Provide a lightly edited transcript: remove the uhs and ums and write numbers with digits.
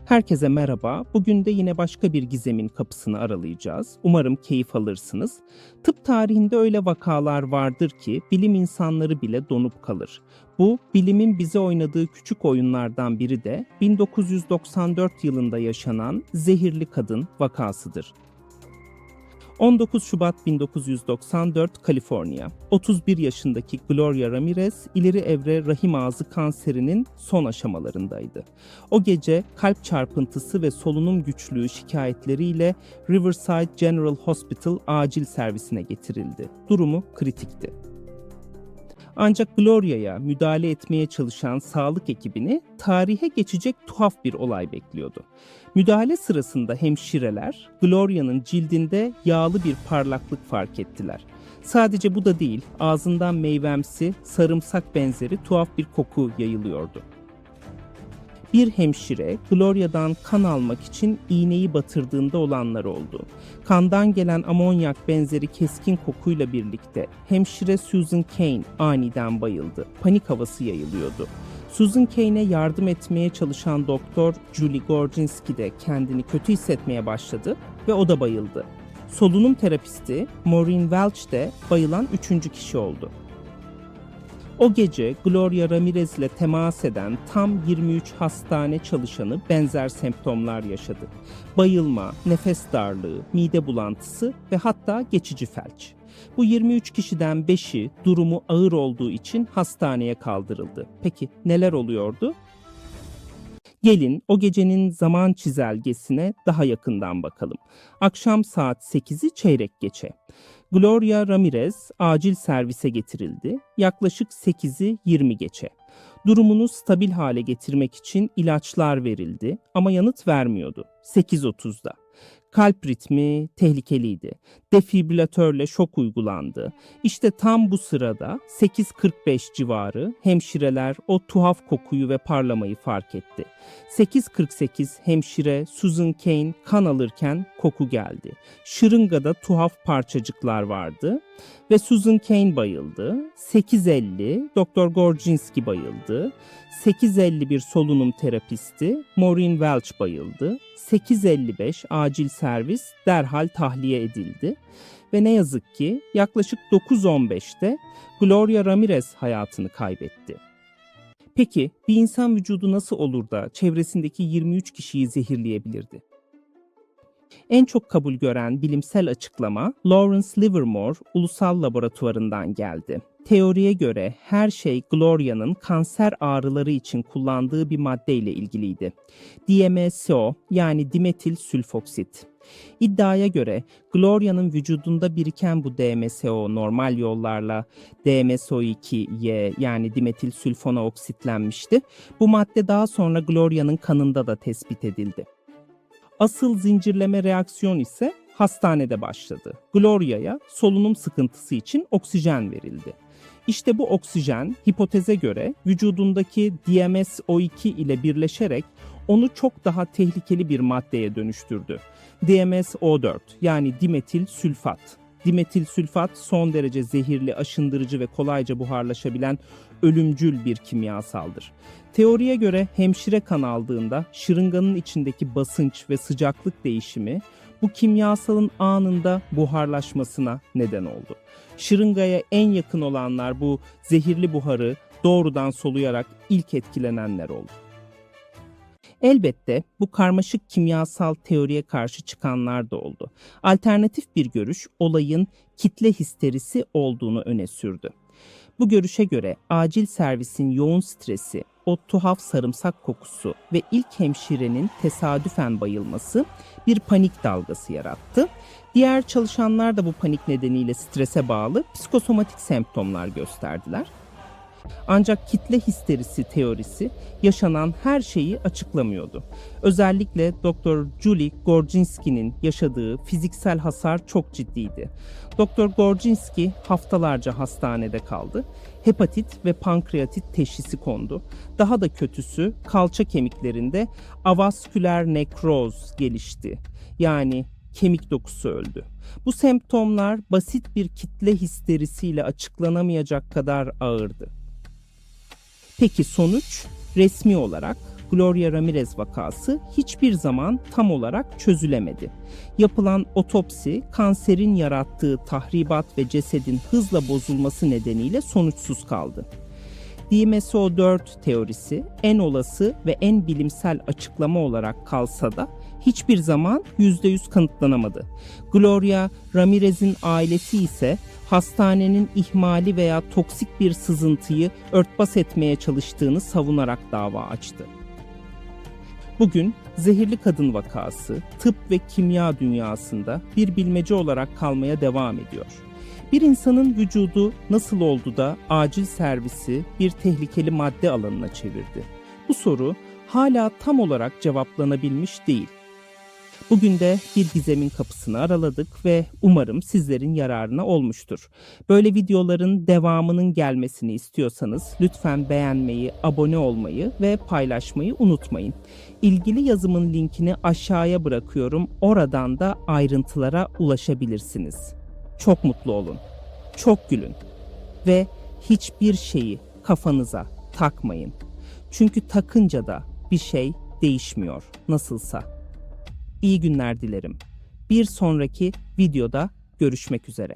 Herkese merhaba. Bugün de yine başka bir gizemin kapısını aralayacağız. Umarım keyif alırsınız. Tıp tarihinde öyle vakalar vardır ki bilim insanları bile donup kalır. Bu, bilimin bize oynadığı küçük oyunlardan biri de 1994 yılında yaşanan zehirli kadın vakasıdır. 19 Şubat 1994 Kaliforniya. 31 yaşındaki Gloria Ramirez ileri evre rahim ağzı kanserinin son aşamalarındaydı. O gece kalp çarpıntısı ve solunum güçlüğü şikayetleriyle Riverside General Hospital acil servisine getirildi. Durumu kritikti. Ancak Gloria'ya müdahale etmeye çalışan sağlık ekibini tarihe geçecek tuhaf bir olay bekliyordu. Müdahale sırasında hemşireler Gloria'nın cildinde yağlı bir parlaklık fark ettiler. Sadece bu da değil, ağzından meyvemsi, sarımsak benzeri tuhaf bir koku yayılıyordu. Bir hemşire Gloria'dan kan almak için iğneyi batırdığında olanlar oldu. Kandan gelen amonyak benzeri keskin kokuyla birlikte hemşire Susan Cain aniden bayıldı. Panik havası yayılıyordu. Susan Cain'e yardım etmeye çalışan doktor Julie Gorginski de kendini kötü hissetmeye başladı ve o da bayıldı. Solunum terapisti Maureen Welch de bayılan üçüncü kişi oldu. O gece Gloria Ramirez ile temas eden tam 23 hastane çalışanı benzer semptomlar yaşadı. Bayılma, nefes darlığı, mide bulantısı ve hatta geçici felç. Bu 23 kişiden 5'i durumu ağır olduğu için hastaneye kaldırıldı. Peki neler oluyordu? Gelin o gecenin zaman çizelgesine daha yakından bakalım. Akşam saat 8'i çeyrek geçe. Gloria Ramirez acil servise getirildi. Yaklaşık 8'i 20 geçe. Durumunu stabil hale getirmek için ilaçlar verildi ama yanıt vermiyordu. 8.30'da. Kalp ritmi tehlikeliydi. Defibrilatörle şok uygulandı. İşte tam bu sırada 8.45 civarı hemşireler o tuhaf kokuyu ve parlamayı fark etti. 8.48 hemşire Susan Cain kan alırken koku geldi. Şırıngada tuhaf parçacıklar vardı ve Susan Cain bayıldı. 8.50 Dr. Gorginski bayıldı. 8.51 solunum terapisti Maureen Welch bayıldı. 8.55 acil servis derhal tahliye edildi ve ne yazık ki yaklaşık 9.15'te Gloria Ramirez hayatını kaybetti. Peki bir insan vücudu nasıl olur da çevresindeki 23 kişiyi zehirleyebilirdi? En çok kabul gören bilimsel açıklama Lawrence Livermore Ulusal Laboratuvarından geldi. Teoriye göre her şey Gloria'nın kanser ağrıları için kullandığı bir maddeyle ilgiliydi. DMSO yani dimetil sülfoksit. İddiaya göre Gloria'nın vücudunda biriken bu DMSO normal yollarla DMSO2Y yani dimetil sülfona oksitlenmişti. Bu madde daha sonra Gloria'nın kanında da tespit edildi. Asıl zincirleme reaksiyon ise hastanede başladı. Gloria'ya solunum sıkıntısı için oksijen verildi. İşte bu oksijen hipoteze göre vücudundaki DMSO2 ile birleşerek onu çok daha tehlikeli bir maddeye dönüştürdü. DMSO4 yani dimetil sülfat. Dimetil sülfat son derece zehirli, aşındırıcı ve kolayca buharlaşabilen ölümcül bir kimyasaldır. Teoriye göre hemşire kan aldığında şırınganın içindeki basınç ve sıcaklık değişimi bu kimyasalın anında buharlaşmasına neden oldu. Şırıngaya en yakın olanlar bu zehirli buharı doğrudan soluyarak ilk etkilenenler oldu. Elbette bu karmaşık kimyasal teoriye karşı çıkanlar da oldu. Alternatif bir görüş olayın kitle histerisi olduğunu öne sürdü. Bu görüşe göre acil servisin yoğun stresi, o tuhaf sarımsak kokusu ve ilk hemşirenin tesadüfen bayılması bir panik dalgası yarattı. Diğer çalışanlar da bu panik nedeniyle strese bağlı psikosomatik semptomlar gösterdiler. Ancak kitle histerisi teorisi yaşanan her şeyi açıklamıyordu. Özellikle Dr. Julie Gorginski'nin yaşadığı fiziksel hasar çok ciddiydi. Dr. Gorginski haftalarca hastanede kaldı. Hepatit ve pankreatit teşhisi kondu. Daha da kötüsü kalça kemiklerinde avasküler nekroz gelişti. Yani kemik dokusu öldü. Bu semptomlar basit bir kitle histerisiyle açıklanamayacak kadar ağırdı. Peki sonuç? Resmi olarak Gloria Ramirez vakası hiçbir zaman tam olarak çözülemedi. Yapılan otopsi kanserin yarattığı tahribat ve cesedin hızla bozulması nedeniyle sonuçsuz kaldı. DMSO4 teorisi en olası ve en bilimsel açıklama olarak kalsa da hiçbir zaman %100 kanıtlanamadı. Gloria Ramirez'in ailesi ise hastanenin ihmali veya toksik bir sızıntıyı örtbas etmeye çalıştığını savunarak dava açtı. Bugün zehirli kadın vakası tıp ve kimya dünyasında bir bilmece olarak kalmaya devam ediyor. Bir insanın vücudu nasıl oldu da acil servisi bir tehlikeli madde alanına çevirdi? Bu soru hala tam olarak cevaplanabilmiş değil. Bugün de bir gizemin kapısını araladık ve umarım sizlerin yararına olmuştur. Böyle videoların devamının gelmesini istiyorsanız lütfen beğenmeyi, abone olmayı ve paylaşmayı unutmayın. İlgili yazımın linkini aşağıya bırakıyorum. Oradan da ayrıntılara ulaşabilirsiniz. Çok mutlu olun, çok gülün ve hiçbir şeyi kafanıza takmayın. Çünkü takınca da bir şey değişmiyor nasılsa. İyi günler dilerim. Bir sonraki videoda görüşmek üzere.